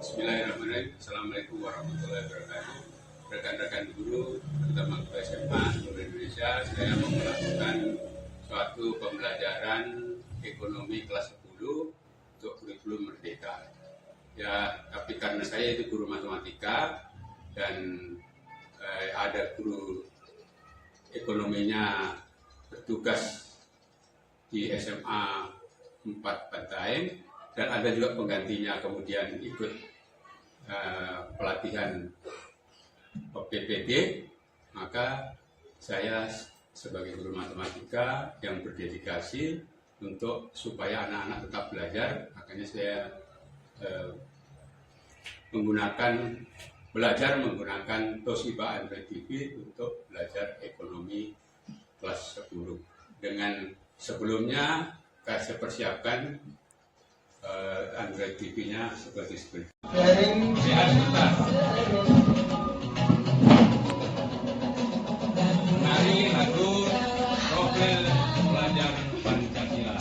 Bismillahirrahmanirrahim. Assalamualaikum warahmatullahi wabarakatuh. Rekan-rekan guru, terutama guru SMA seluruh Indonesia, saya mau melakukan suatu pembelajaran ekonomi kelas 10 untuk kurikulum merdeka. Ya, tapi karena saya itu guru matematika dan ada guru ekonominya bertugas di SMA 4 Bantaeng, dan ada juga penggantinya kemudian ikut pelatihan PPD, maka saya sebagai guru matematika yang berdedikasi untuk supaya anak-anak tetap belajar, makanya saya belajar menggunakan Toshiba Android TV untuk belajar ekonomi kelas 10. Dengan sebelumnya saya persiapkan Android TV-nya seperti berikut. Menari lagu profil pelajar Pancasila.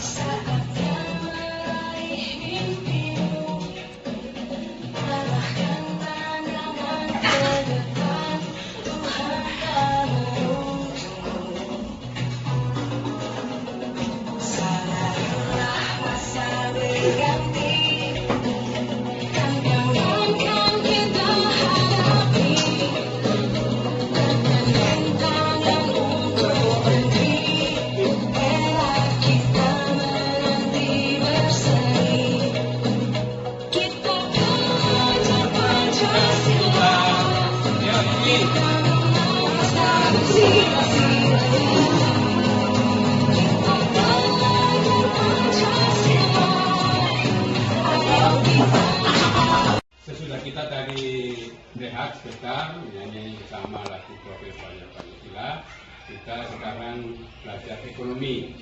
Sesudah kita tadi rehat sebentar menyanyi bersama lagu profil pelajar Pancasila, kita sekarang belajar ekonomi,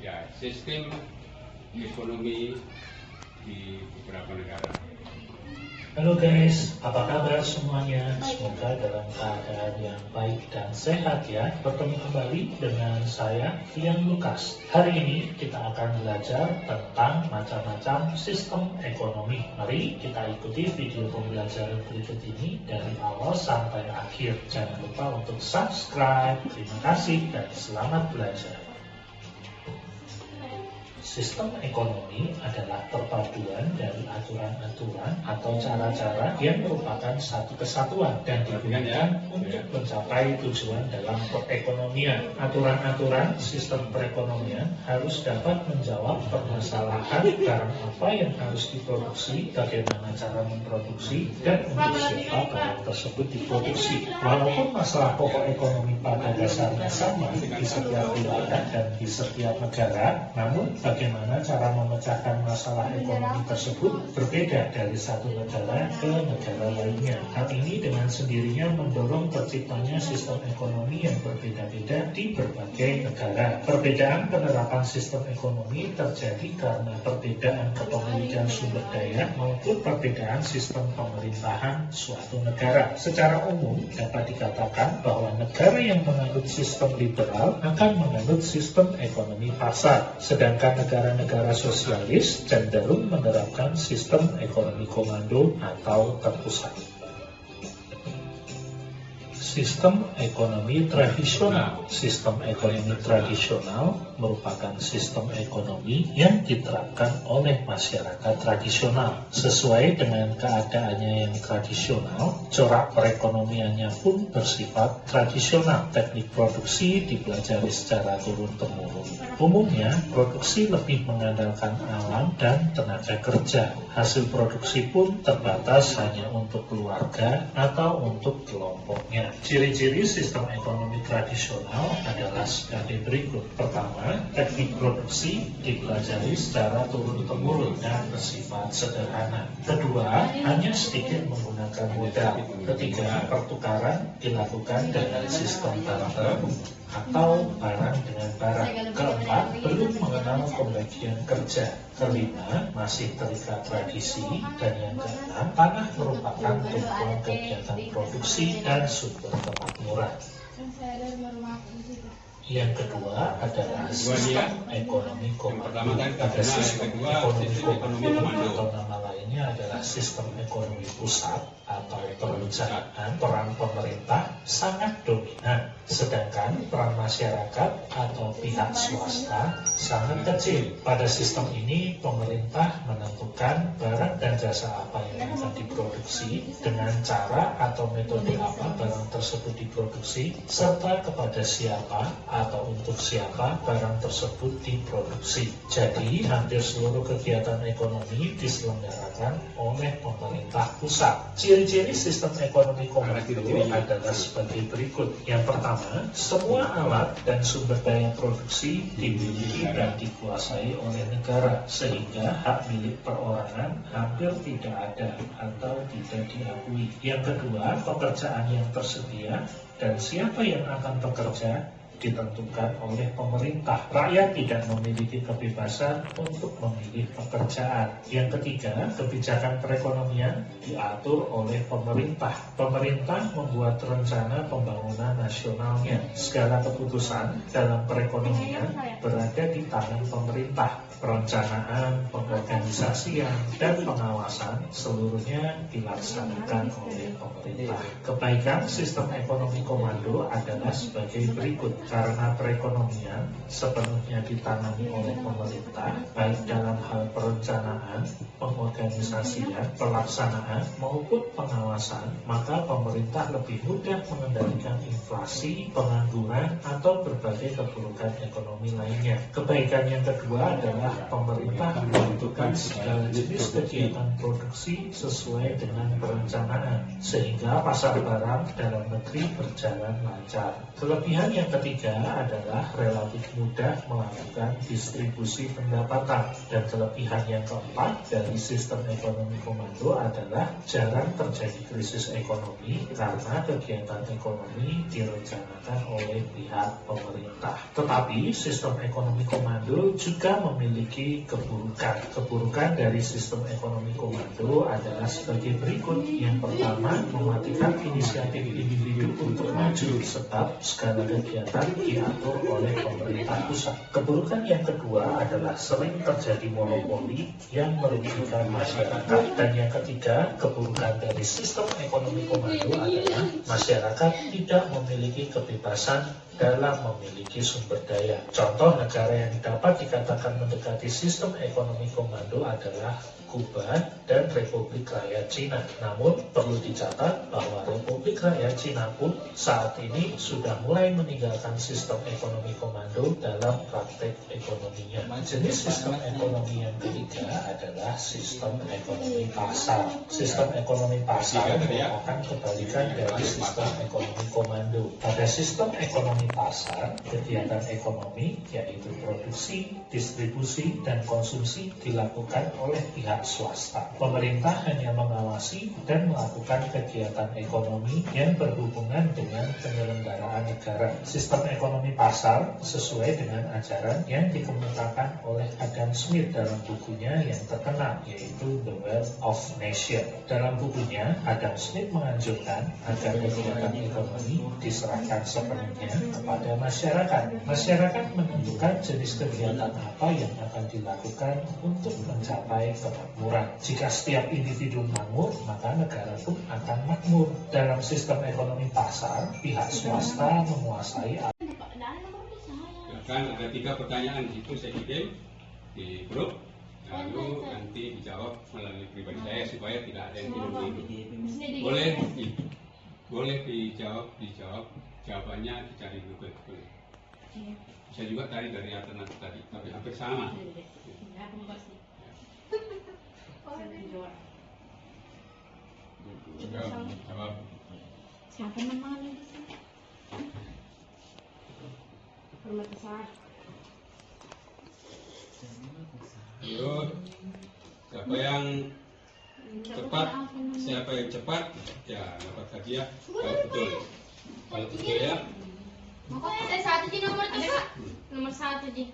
ya, sistem ekonomi di beberapa negara. Halo guys, apa kabar semuanya? Semoga dalam keadaan yang baik dan sehat ya. Bertemu kembali dengan saya, Fian Lukas. Hari ini kita akan belajar tentang macam-macam sistem ekonomi. Mari kita ikuti video pembelajaran berikut ini dari awal sampai akhir. Jangan lupa untuk subscribe. Terima kasih dan selamat belajar. Sistem ekonomi adalah perpaduan dari aturan-aturan atau cara-cara yang merupakan satu kesatuan dan digunakan untuk mencapai tujuan dalam perekonomian. Aturan-aturan sistem perekonomian harus dapat menjawab permasalahan barang apa yang harus diproduksi, bagaimana cara memproduksi, dan untuk siapa barang tersebut diproduksi. Walaupun masalah pokok ekonomi pada dasarnya sama di setiap wilayah dan di setiap negara, namun bagaimana cara memecahkan masalah ekonomi tersebut berbeda dari satu negara ke negara lainnya. Hal ini dengan sendirinya mendorong terciptanya sistem ekonomi yang berbeda-beda di berbagai negara. Perbedaan penerapan sistem ekonomi terjadi karena perbedaan kepemilikan sumber daya maupun perbedaan sistem pemerintahan suatu negara. Secara umum dapat dikatakan bahwa negara yang menganut sistem liberal akan menganut sistem ekonomi pasar, sedangkan negara-negara sosialis cenderung menerapkan sistem ekonomi komando atau terpusat. Sistem ekonomi tradisional. Sistem ekonomi tradisional merupakan sistem ekonomi yang diterapkan oleh masyarakat tradisional. Sesuai dengan keadaannya yang tradisional, corak perekonomiannya pun bersifat tradisional. Teknik produksi dipelajari secara turun-temurun. Umumnya, produksi lebih mengandalkan alam dan tenaga kerja. Hasil produksi pun terbatas hanya untuk keluarga atau untuk kelompoknya. Ciri-ciri sistem ekonomi tradisional adalah sebagai berikut. Pertama, teknik produksi dipelajari secara turun-temurun dan bersifat sederhana. Kedua, hanya sedikit menggunakan modal. Ketiga, pertukaran dilakukan dengan sistem barter atau barang dengan barang. Keempat, belum mengenal pembagian kerja. Kelima, masih terikat tradisi. Dan yang keenam, tanah merupakan tumpuan kegiatan produksi dan sumber tempat murah. Yang kedua adalah sistem ekonomi komando. pertama tadi Pada tradisional, sistem yang kedua ekonomi sistem ekonomi komando komando. atau nama lainnya adalah sistem ekonomi pusat atau perencanaan, peran pemerintah sangat dominan, sedangkan peran masyarakat atau pihak swasta sangat kecil. Pada sistem ini, pemerintah menentukan barang dan jasa apa yang akan diproduksi, dengan cara atau metode apa barang tersebut diproduksi, serta kepada siapa atau untuk siapa barang tersebut diproduksi. Jadi, hampir seluruh kegiatan ekonomi diselenggarakan oleh pemerintah pusat. Ciri-ciri sistem ekonomi komando adalah sebagai berikut. Yang pertama, semua alat dan sumber daya produksi dimiliki dan dikuasai oleh negara, sehingga hak milik perorangan hampir tidak ada atau tidak diakui. Yang kedua, pekerjaan yang tersedia dan siapa yang akan bekerja ditentukan oleh pemerintah. Rakyat tidak memiliki kebebasan untuk memilih pekerjaan. Yang ketiga, kebijakan perekonomian diatur oleh pemerintah. Pemerintah membuat rencana pembangunan nasionalnya. Segala keputusan dalam perekonomian berada di tangan pemerintah. Perencanaan, pengorganisasian, dan pengawasan seluruhnya dilaksanakan oleh pemerintah. Kebaikan sistem ekonomi komando adalah sebagai berikut. Karena perekonomian sepenuhnya ditangani oleh pemerintah, baik dalam hal perencanaan, pengorganisasian, pelaksanaan, maupun pengawasan, maka pemerintah lebih mudah mengendalikan inflasi, pengangguran, atau berbagai keburukan ekonomi lainnya. Kebaikan yang kedua adalah pemerintah menentukan segala jenis kegiatan produksi sesuai dengan perencanaan, sehingga pasar barang dalam negeri berjalan lancar. Kelebihan yang ketiga adalah relatif mudah melakukan distribusi pendapatan, dan kelebihan yang keempat dari sistem ekonomi komando adalah jarang terjadi krisis ekonomi karena kegiatan ekonomi direncanakan oleh pihak pemerintah. Tetapi sistem ekonomi komando juga memiliki keburukan. Keburukan dari sistem ekonomi komando adalah sebagai berikut. Yang pertama, mematikan inisiatif individu untuk maju, sebab segala kegiatan diatur oleh pemerintah pusat. Keburukan yang kedua adalah sering terjadi monopoli yang merugikan masyarakat. Dan yang ketiga, keburukan dari sistem ekonomi komando adalah masyarakat tidak memiliki kebebasan dalam memiliki sumber daya. Contoh negara yang dapat dikatakan mendekati sistem ekonomi komando adalah Kuba dan Republik Rakyat Cina. Namun perlu dicatat bahwa Republik Rakyat Cina pun saat ini sudah mulai meninggalkan sistem ekonomi komando dalam praktek ekonominya. Jenis sistem ekonomi yang ketiga adalah sistem ekonomi pasar. Sistem ekonomi pasar merupakan kebalikan dari sistem ekonomi komando. Pada sistem ekonomi pasar, kegiatan ekonomi yaitu produksi, distribusi, dan konsumsi dilakukan oleh pihak swasta. Pemerintah hanya mengawasi dan melakukan kegiatan ekonomi yang berhubungan dengan penyelenggaraan negara. Sistem ekonomi pasar sesuai dengan ajaran yang dikemukakan oleh Adam Smith dalam bukunya yang terkenal, yaitu The Wealth of Nations. Dalam bukunya, Adam Smith menganjurkan agar kegiatan ekonomi diserahkan sepenuhnya kepada masyarakat. Masyarakat menentukan jenis kegiatan apa yang akan dilakukan untuk mencapai kemakmuran. Jika setiap individu makmur, maka negara pun akan makmur. Dalam sistem ekonomi pasar, pihak swasta menguasai. Silakan, ada 3 pertanyaan di situ saya kirim di grup, lalu nanti dijawab melalui pribadi saya supaya tidak ada yang kirim. Boleh dijawab, jawabannya dicari Google. Bisa juga cari dari alternatif tadi, tapi hampir sama. Jawab. Siapa namanya di sini? Hormat besar. Yuk, siapa yang cepat, ya dapat hadiah. Kalau betul ya. Ada satu di nomor 3. Nomor 1 di.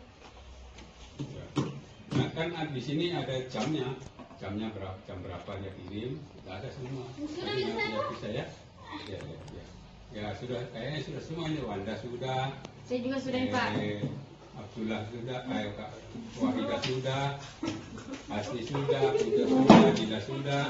Nah, kan di sini ada jamnya jam berapa dia kirim, tidak ada semua. Tadi nanti bisa ya. Ya. Ya sudah, kayaknya sudah semuanya. Wanda sudah. Saya juga sudah Pak. Abdullah sudah, Kak Wahidah sudah, Asli sudah, Dida sudah.